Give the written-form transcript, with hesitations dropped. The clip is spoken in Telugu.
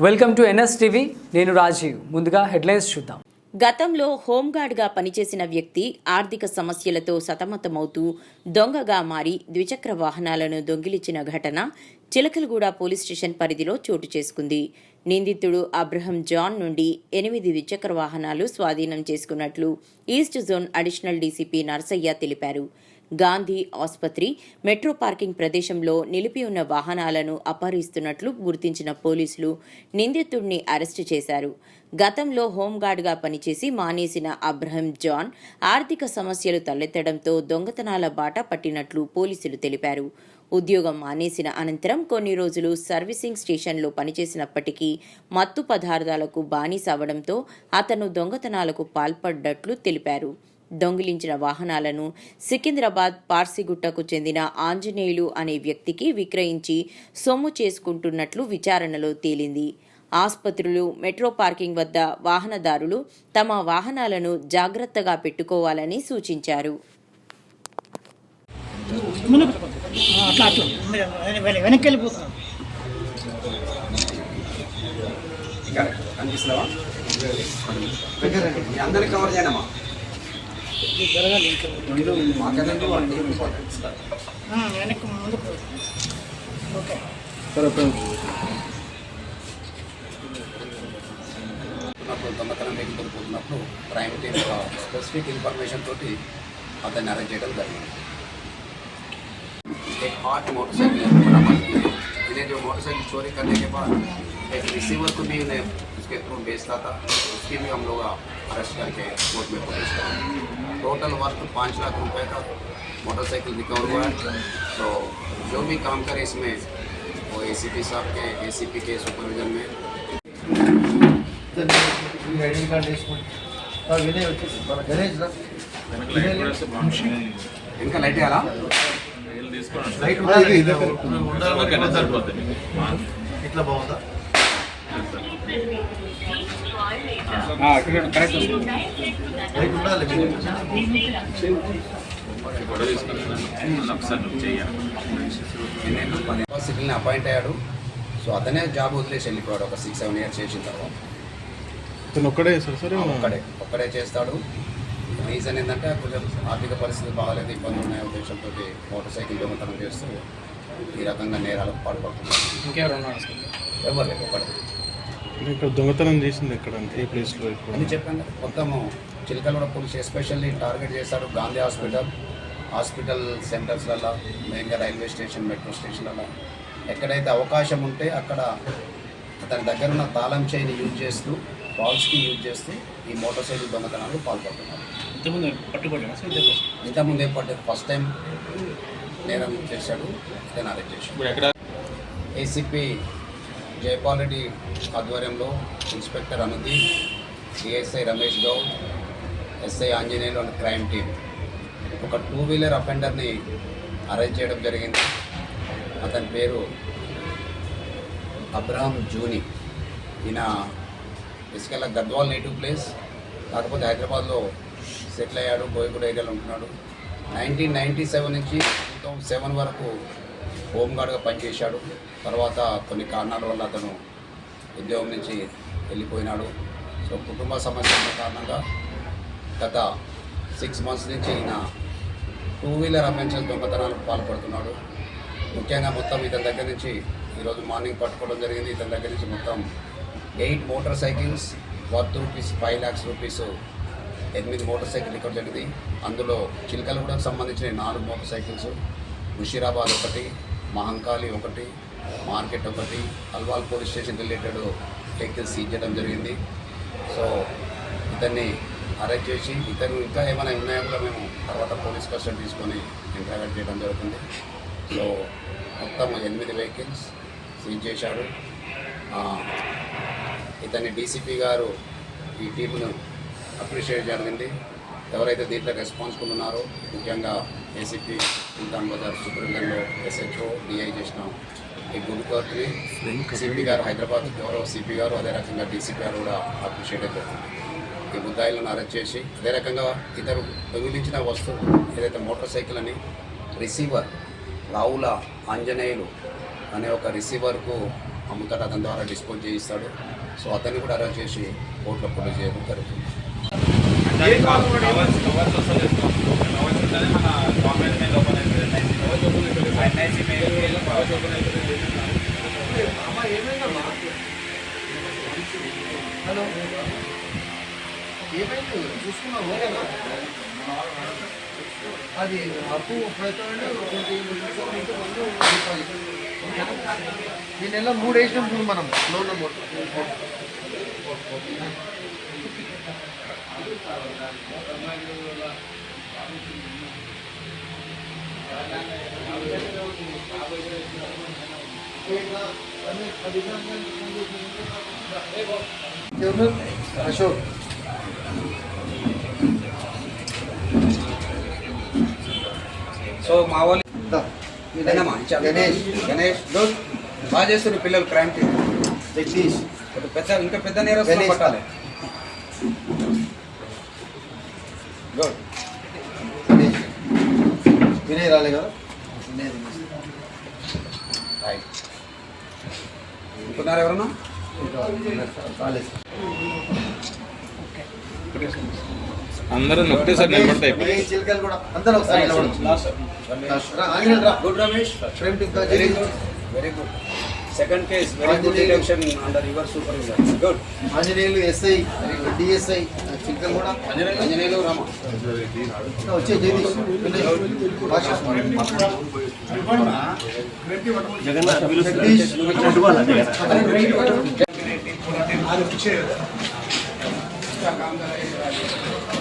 Welcome to NS TV. నేను రాజీవ్. ముందుగా హెడ్లైన్స్ చూద్దాం. గతంలో హోంగార్డ్గా పనిచేసిన వ్యక్తి ఆర్థిక సమస్యలతో సతమతమవుతూ దొంగగా మారి ద్విచక్ర వాహనాలను దొంగిలించిన ఘటన చిలకలగూడ పోలీస్ స్టేషన్ పరిధిలో చోటు చేసుకుంది. నిందితుడు అబ్రహం జాన్ నుండి 8 ద్విచక్ర వాహనాలు స్వాధీనం చేసుకున్నట్లు east zone additional DCP Narsaiah తెలిపారు. గాంధీ ఆసుపత్రి, మెట్రో పార్కింగ్ ప్రదేశంలో నిలిపి ఉన్న వాహనాలను అపహరిస్తున్నట్లు గుర్తించిన పోలీసులు నిందితుడిని అరెస్టు చేశారు. గతంలో హోంగార్డ్గా పనిచేసి మానేసిన అబ్రహం జాన్ ఆర్థిక సమస్యలు తలెత్తడంతో దొంగతనాల బాట పట్టినట్లు పోలీసులు తెలిపారు. ఉద్యోగం మానేసిన అనంతరం కొన్ని రోజులు సర్వీసింగ్ స్టేషన్లో పనిచేసినప్పటికీ మత్తు పదార్థాలకు బానిస అవడంతో అతను దొంగతనాలకు పాల్పడ్డట్లు తెలిపారు. దొంగిలించిన వాహనాలను సికింద్రాబాద్ పార్సిగుట్టకు చెందిన ఆంజనేయులు అనే వ్యక్తికి విక్రయించి సొమ్ము చేసుకుంటున్నట్లు విచారణలో తేలింది. ఆసుపత్రులు, మెట్రో పార్కింగ్ వద్ద వాహనదారులు తమ వాహనాలను జాగ్రత్తగా పెట్టుకోవాలని సూచించారు. దొంగతనం వెహికల్ పోతున్నప్పుడు క్రైమ్ టీమ్ స్పెసిఫిక్ ఇన్ఫర్మేషన్ తోటి అతన్ని అరెస్ట్ చేయడం జరిగింది. एक हॉट मोटरसाइकिल इन्हें जो मोटरसाइकिल चोरी करने के बाद एक रिसीवर को भी इन्हें उसके थ्रू बेचता था, उसकी भी हम लोग अरेस्ट करके कोर्ट में पेश करें. टोटल वर्थ 5 लाख रुपए का मोटरसाइकिल रिकवर हुआ है. तो जो भी काम करे इसमें वो एसीपी साहब के एसीपी के सुपरविजन में इनका लाइट आला ఇట్లా బాగుందా సివిల్ని అపాయింట్ అయ్యాడు. సో అతనే జాబ్ వదిలేసి వెళ్ళిపోయాడు. ఒక 6-7 ఇయర్స్ చేసిన తర్వాత ఒక్కడే చేస్తాడు. రీజన్ ఏంటంటే కొంచెం ఆర్థిక పరిస్థితి బాగాలేదు, ఇబ్బందులు ఉన్నాయి ఉద్దేశంతో మోటార్ సైకిల్ దొంగతనం చేస్తూ ఈ రకంగా నేరాలకు పాల్పడుతున్నారు. ఎవరు లేదు, ఒకటి ఇక్కడ దొంగతనం చేసింది ఎక్కడ ఏ ప్లేస్లో అని చెప్పాను. మొత్తము చిలకలగూడ పోలీస్ ఎస్పెషల్లీ టార్గెట్ చేశారు. గాంధీ హాస్పిటల్ సెంటర్స్లలో, మెయిన్గా రైల్వే స్టేషన్, మెట్రో స్టేషన్లలో ఎక్కడైతే అవకాశం ఉంటే అక్కడ అతని దగ్గర ఉన్న తాళం చైన్ యూజ్ చేస్తూ, ఫాల్స్కి యూజ్ చేస్తూ ఈ మోటార్ సైకిల్ దొంగతనాలు పాల్పడుతున్నారు. ఇంతకుముందు ఏం పట్టారు, ఫస్ట్ టైం నేరం చేశాడు, ఇతను అరెస్ట్ చేశాడు. ఏసీపీ జైపాల్ రెడ్డి ఆధ్వర్యంలో inspector Anudeep, CSI Ramesh Goud, SI Anjaneyulu and crime team ఒక 2-వీలర్ అఫెండర్ని అరెస్ట్ చేయడం జరిగింది. అతని పేరు అబ్రహం జూని. ఈయన బేసికల్గా గద్వాల్ నేటివ్ ప్లేస్, కాకపోతే హైదరాబాద్లో సెటిల్ అయ్యాడు, బోయగూడ ఏరియాలో ఉంటున్నాడు. 1997 నుంచి 2007 వరకు హోంగార్డ్గా పనిచేశాడు. తర్వాత కొన్ని కారణాల వల్ల అతను ఉద్యోగం నుంచి వెళ్ళిపోయినాడు. సో కుటుంబ సమస్యల కారణంగా గత 6 months నుంచి ఈయన 2-వీలర్ అఫెన్సెస్ దొంగతనాలకు పాల్పడుతున్నాడు. ముఖ్యంగా మొత్తం ఇతని దగ్గర నుంచి ఈరోజు మార్నింగ్ పట్టుకోవడం జరిగింది. ఇతని దగ్గర నుంచి మొత్తం 8 motor cycles worth ₹5 lakhs 8 motor cycle record జరిగింది. అందులో చిలకలగూడకు సంబంధించిన 4 motor cycles, Musheerabad 1, Mahankali 1, market 1, Alwal police station related vehicles seize చేయడం జరిగింది. సో ఇతన్ని అరెస్ట్ చేసి ఇతను ఇంకా ఏమైనా ఉన్నాయో కూడా మేము తర్వాత పోలీస్ కస్టడీ తీసుకొని ఇంటరాగేట్ చేయడం జరుగుతుంది. సో మొత్తం 8 వెహికల్స్ సీజ్ చేశాడు. ఇతన్ని డీసీపీ గారు ఈ టీమును అప్రిషియేట్ జరిగింది. ఎవరైతే దీంట్లో రెస్పాన్సిబుల్ ఉన్నారో, ముఖ్యంగా ఏసీపీ సుల్తాన్ బజార్ సూపరింటెండెంట్లో ఎస్హెచ్ఓ డిఐ చేసిన ఈ గుడ్ వర్క్ని సిపి గారు, హైదరాబాద్ గౌరవ సిపి గారు, అదే రకంగా డీసీపీ గారు కూడా అప్రిషియేట్ జరుగుతుంది. ఈ ముద్దాయిలను అరెస్ట్ చేసి అదే రకంగా ఇతరు దొంగిలించిన వస్తువు ఏదైతే మోటార్ సైకిల్ అని రిసీవర్ రావుల ఆంజనేయులు అనే ఒక రిసీవర్కు అమ్ముతాడు, అతని ద్వారా డిస్పోజ్ చేయిస్తాడు. సో అతన్ని కూడా అరెస్ట్ చేసి కోర్టులో ప్రొడ్యూస్ చేయడం జరుగుతుంది. అది అప్పు ఈ నెల 3 వేసినాం చూడు మనం లోన్ అమౌంట్. అశోక్ సో మా వాళ్ళు గణేష్ గణేష్ గుడ్ బాగా చేస్తున్నారు పిల్లలు క్రైమ్ జగదీష్ పెద్ద ఇంకా పెద్ద నేరస్తులు గణేష్. పట్టాలి. గుడ్ గణేష్ వినయ్ రాలే కదా వినయ్ రైట్. అనుకున్నారు ఎవరన్నా? కాలేజ్ అందరూ ఒకటేసారి నిలబడతాయి. చిలకలు కూడా అందరూ ఒకసారి good Ramesh, frame to very good, very good. Second case very good detection under your supervision. Good. Anjaneyulu SI DSI చిలకలు కూడా అంజనేయులు రామ వచ్చే జగదీష్ భాష జగదీష్